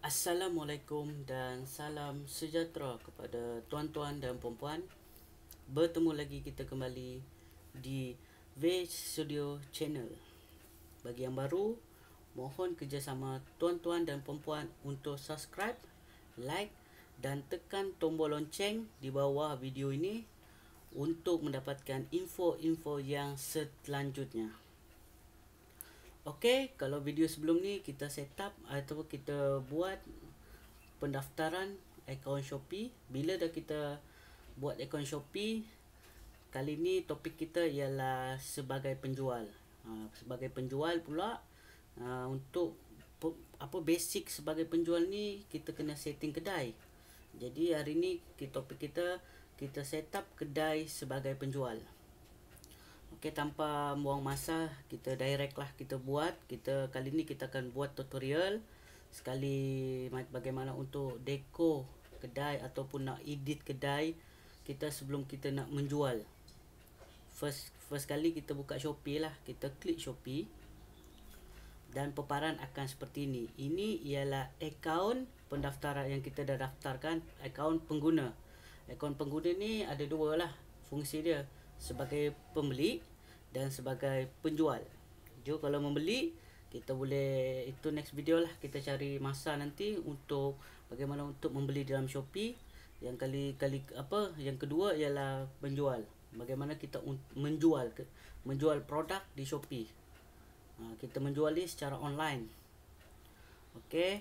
Assalamualaikum dan salam sejahtera kepada tuan-tuan dan puan-puan. Bertemu lagi kita kembali di Veg Studio Channel. Bagi yang baru, mohon kerjasama tuan-tuan dan puan-puan untuk subscribe, like dan tekan tombol lonceng di bawah video ini untuk mendapatkan info-info yang selanjutnya. Okey, kalau video sebelum ni kita set up atau kita buat pendaftaran akaun Shopee. Bila dah kita buat akaun Shopee, kali ni topik kita ialah sebagai penjual. Sebagai penjual pula, untuk apa basic sebagai penjual ni kita kena setting kedai. Jadi hari ni topik kita set up kedai sebagai penjual. Okey, tanpa buang masa, kita direct lah kita buat. Kali ni kita akan buat tutorial sekali bagaimana untuk dekor kedai ataupun nak edit kedai kita sebelum kita nak menjual. First kali kita buka Shopee lah, kita klik Shopee dan paparan akan seperti ini. Ini ialah akaun pendaftaran yang kita dah daftarkan, akaun pengguna. Akaun pengguna ni ada dua lah fungsi dia, sebagai pembeli dan sebagai penjual. Jo, kalau membeli kita boleh, itu next video lah, kita cari masa nanti untuk bagaimana untuk membeli dalam Shopee. Yang yang kedua ialah penjual, bagaimana kita menjual produk di Shopee. Kita menjual ni secara online. Okey,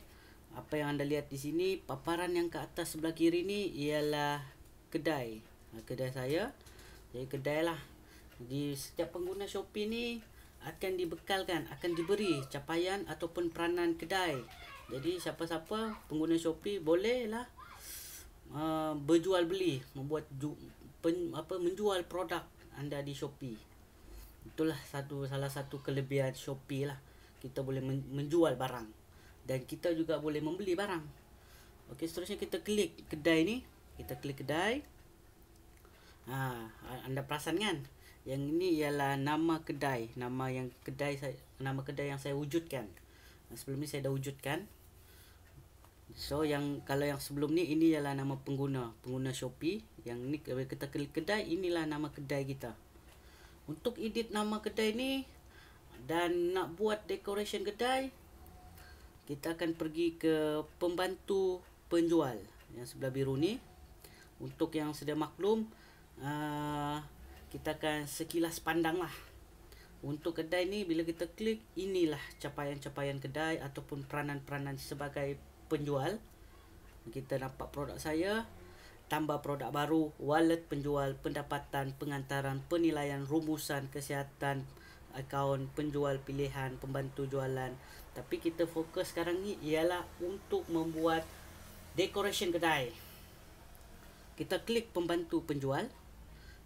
apa yang anda lihat di sini, paparan yang ke atas sebelah kiri ni ialah kedai. Kedai saya. Jadi kedai lah. Di setiap pengguna Shopee ni akan dibekalkan, akan diberi capaian ataupun peranan kedai. Jadi siapa-siapa pengguna Shopee boleh lah berjual beli, menjual produk anda di Shopee. Itulah salah satu kelebihan Shopee lah. Kita boleh menjual barang dan kita juga boleh membeli barang. Okey, seterusnya kita klik kedai ni. Kita klik kedai. Anda perasan kan? Yang ini ialah nama kedai, nama kedai yang saya wujudkan. Sebelum ni saya dah wujudkan. So kalau yang sebelum ni, ini ialah nama pengguna Shopee. Yang ni kita klik kedai, inilah nama kedai kita. Untuk edit nama kedai ni dan nak buat decoration kedai, kita akan pergi ke pembantu penjual yang sebelah biru ni. Untuk yang sedia maklum, kita akan sekilas pandang lah. Untuk kedai ni, bila kita klik, inilah capaian-capaian kedai ataupun peranan-peranan sebagai penjual. Kita nampak produk saya, tambah produk baru, wallet penjual, pendapatan, pengantaran, penilaian, rumusan, kesihatan, akaun penjual pilihan, pembantu jualan. Tapi kita fokus sekarang ni ialah untuk membuat decoration kedai. Kita klik pembantu penjual.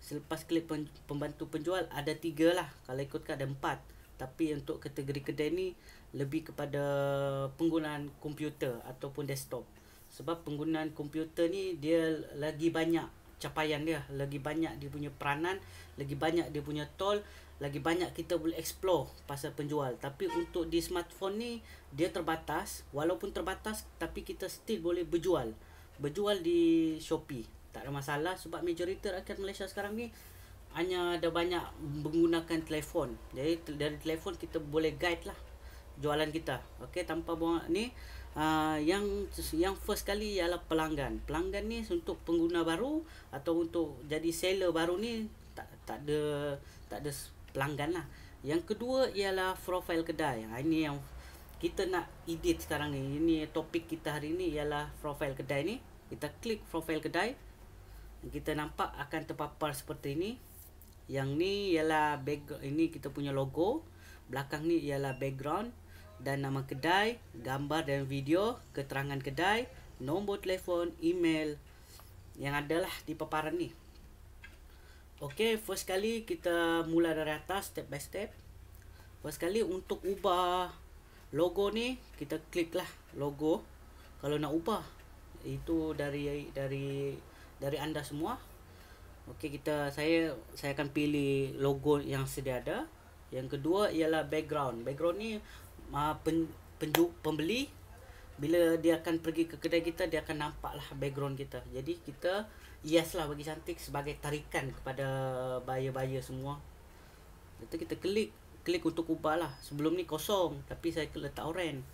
Selepas klik pembantu penjual, ada 3 lah. Kalau ikutkan ada 4. Tapi untuk kategori kedai ni lebih kepada penggunaan komputer ataupun desktop. Sebab penggunaan komputer ni dia lagi banyak capaian dia, lagi banyak dia punya peranan, lagi banyak dia punya tool, lagi banyak kita boleh explore pasal penjual. Tapi untuk di smartphone ni dia terbatas. Walaupun terbatas, tapi kita still boleh berjual di Shopee. Tak ada masalah, sebab majoriti rakyat Malaysia sekarang ni hanya ada banyak menggunakan telefon. Jadi dari telefon kita boleh guide lah jualan kita. Okey, tanpa buang ni, yang first kali ialah pelanggan. Pelanggan ni untuk pengguna baru atau untuk jadi seller baru ni tak ada pelanggan lah. Yang kedua ialah profile kedai. Ini yang kita nak edit sekarang ni. Ini topik kita hari ni ialah profile kedai ni. Kita klik profile kedai. Kita nampak akan terpapar seperti ini. Yang ni ialah background, ini kita punya logo. Belakang ni ialah background dan nama kedai, gambar dan video, keterangan kedai, nombor telefon, email yang adalah di paparan ni. Okey, first kali kita mula dari atas, step by step. First kali untuk ubah logo ni, kita klik lah logo. Kalau nak ubah, itu dari anda semua. Okey, saya akan pilih logo yang sedia ada. Yang kedua ialah background. Background ni pembeli bila dia akan pergi ke kedai kita, dia akan nampak lah background kita. Jadi kita hias lah bagi cantik sebagai tarikan kepada buyer-buyer semua. Lepas kita klik untuk ubah lah. Sebelum ni kosong, tapi saya letak oren.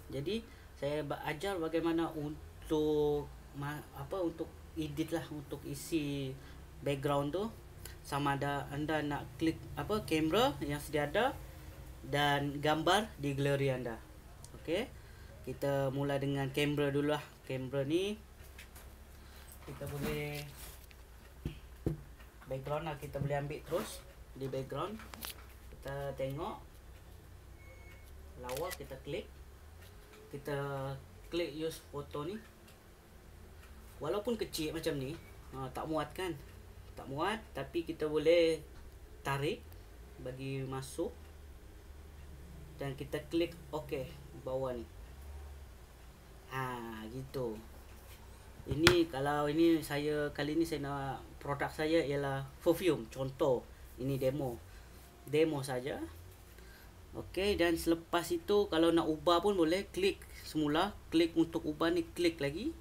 Jadi saya ajar bagaimana untuk untuk edit lah, untuk isi background tu. Sama ada anda nak klik kamera yang sedia ada dan gambar di galeri anda. Okey. Kita mula dengan kamera dulu lah. Kamera ni kita boleh background lah, kita boleh ambil terus di background. Kita tengok lawa, kita klik use foto ni. Walaupun kecil macam ni, tak muat kan, tak muat, tapi kita boleh tarik bagi masuk dan kita klik OK bawah ni. Gitu. Ini kalau ini kali ini saya nak produk saya ialah perfume. Contoh, ini demo saja. Okey, dan selepas itu kalau nak ubah pun boleh klik semula, klik untuk ubah ni, klik lagi.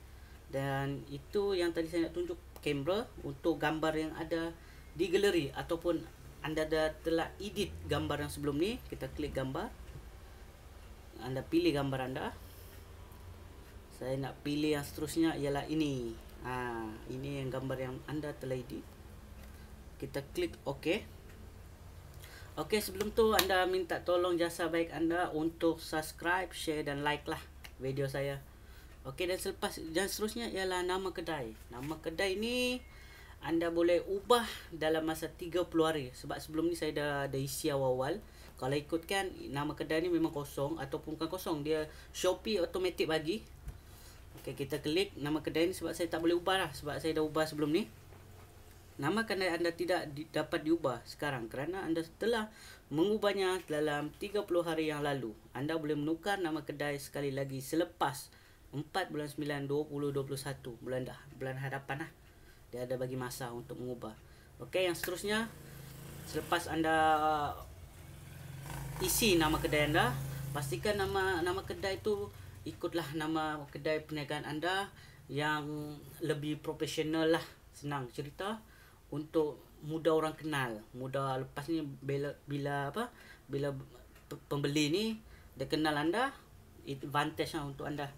Dan itu yang tadi saya nak tunjuk kamera untuk gambar yang ada di galeri ataupun anda telah edit gambar yang sebelum ni, kita klik gambar. Anda pilih gambar anda. Saya nak pilih yang seterusnya ialah ini. Ini yang gambar yang anda telah edit. Kita klik OK. Okey, sebelum tu anda minta tolong jasa baik anda untuk subscribe, share dan like lah video saya. Okey, dan seterusnya ialah nama kedai. Nama kedai ni anda boleh ubah dalam masa 30 hari. Sebab sebelum ni saya dah isi awal-awal. Kalau ikutkan nama kedai ni memang kosong ataupun bukan kosong, dia Shopee automatic bagi. Okey, kita klik nama kedai ni sebab saya tak boleh ubah lah, sebab saya dah ubah sebelum ni. Nama kedai anda tidak dapat diubah sekarang kerana anda telah mengubahnya dalam 30 hari yang lalu. Anda boleh menukar nama kedai sekali lagi selepas 4 bulan 9 2021, bulan hadapan lah. Dia ada bagi masa untuk mengubah. Okey, yang seterusnya, selepas anda isi nama kedai anda, pastikan nama kedai tu ikutlah nama kedai perniagaan anda yang lebih profesional lah. Senang cerita, untuk mudah orang kenal, mudah lepas ni bila pembeli ni dia kenal anda, advantage lah untuk anda.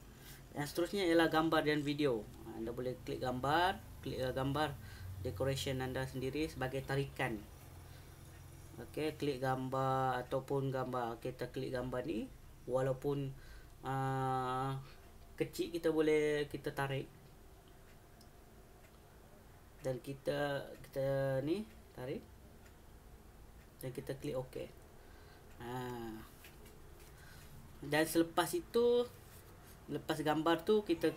Yang seterusnya ialah gambar dan video. Anda boleh klik gambar decoration anda sendiri sebagai tarikan. Okey, klik gambar ataupun gambar. Kita klik gambar ni, walaupun kecil, kita tarik dan kita ni tarik dan kita klik OK. Dan selepas itu, lepas gambar tu, kita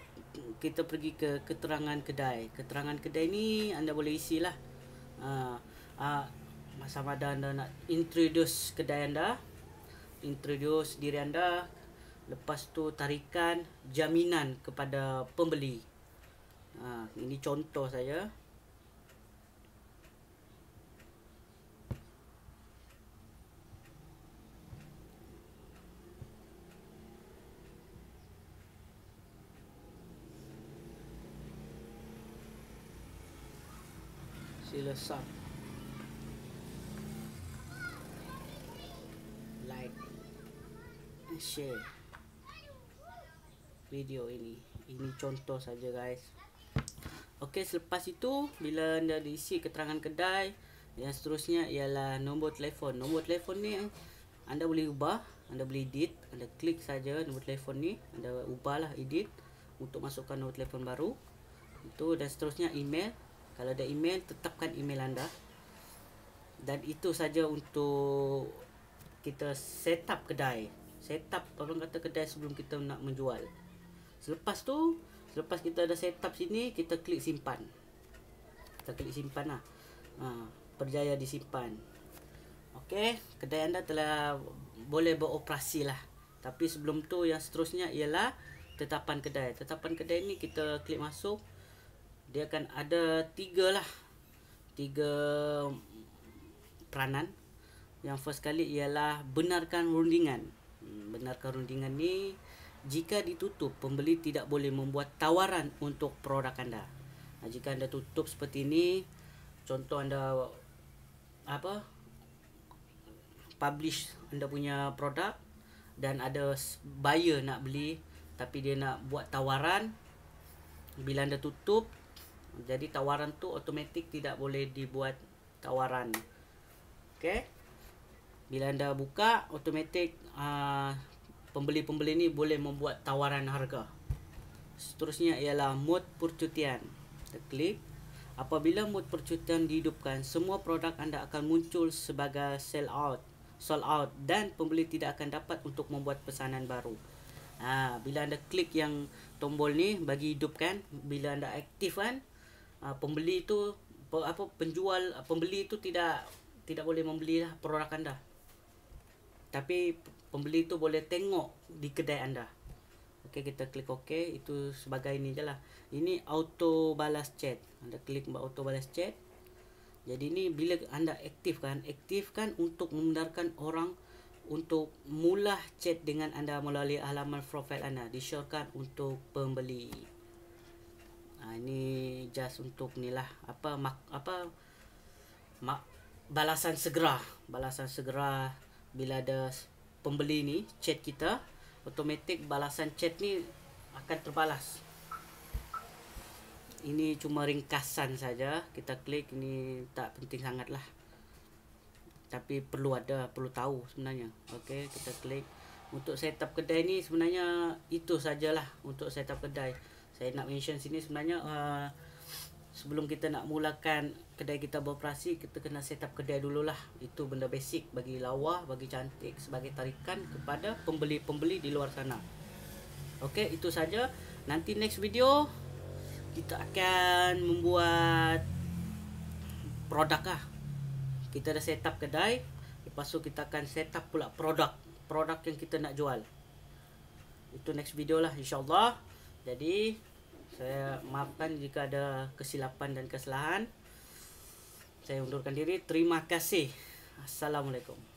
pergi ke keterangan kedai. Keterangan kedai ni anda boleh isilah sama ada anda nak introduce kedai anda, introduce diri anda, lepas tu tarikan jaminan kepada pembeli. Ini contoh saya. Sila sub, like, and share video ini. Ini contoh saja guys. Okey, selepas itu bila anda diisi keterangan kedai, yang seterusnya ialah nombor telefon. Nombor telefon ni anda boleh ubah, anda boleh edit. Anda klik saja nombor telefon ni, anda ubahlah, edit untuk masukkan nombor telefon baru. Itu, dan seterusnya email. Kalau ada email, tetapkan email anda. Dan itu saja untuk kita set up kedai. Set up orang kata kedai sebelum kita nak menjual. Selepas tu, selepas kita dah set up sini, kita klik simpan. Kita klik simpan lah. Berjaya disimpan. Okey, kedai anda telah boleh beroperasi lah. Tapi sebelum tu, yang seterusnya ialah tetapan kedai. Tetapan kedai ni kita klik masuk. Dia akan ada tiga peranan. Yang first kali ialah benarkan rundingan. Benarkan rundingan ni Jika ditutup, pembeli tidak boleh membuat tawaran untuk produk anda. Jika anda tutup seperti ini, contoh anda publish anda punya produk dan ada buyer nak beli, tapi dia nak buat tawaran, bila anda tutup, jadi tawaran tu automatik tidak boleh dibuat tawaran. Okey. Bila anda buka, automatik pembeli-pembeli ni boleh membuat tawaran harga. Seterusnya ialah mod percutian. Kita klik. Apabila mod percutian dihidupkan, semua produk anda akan muncul sebagai sold out dan pembeli tidak akan dapat untuk membuat pesanan baru. Bila anda klik yang tombol ni bagi hidupkan, bila anda aktifkan, pembeli tu pembeli itu tidak boleh membeli produk anda. Tapi pembeli tu boleh tengok di kedai anda. Okey, kita klik OK. Itu sebagai ini je lah. Ini auto balas chat. Anda klik auto balas chat. Jadi ni bila anda aktifkan untuk membenarkan orang untuk mula chat dengan anda melalui halaman profil anda. Disyorkan untuk pembeli. Ini just untuk ni lah. Balasan segera. Bila ada pembeli ni chat kita, automatik balasan chat ni akan terbalas. Ini cuma ringkasan saja. Kita klik, ini tak penting sangat lah, tapi perlu tahu sebenarnya. Okey, kita klik. Untuk setup kedai ni sebenarnya itu sajalah untuk setup kedai. Saya nak mention sini sebenarnya sebelum kita nak mulakan kedai kita beroperasi, kita kena setup kedai dululah. Itu benda basic bagi lawa, bagi cantik, sebagai tarikan kepada pembeli-pembeli di luar sana. Okey, itu saja. Nanti next video kita akan membuat produk lah. Kita dah setup kedai, lepas tu kita akan setup pula produk yang kita nak jual. Itu next video lah, insyaAllah. Jadi saya maafkan jika ada kesilapan dan kesalahan. Saya undurkan diri. Terima kasih. Assalamualaikum.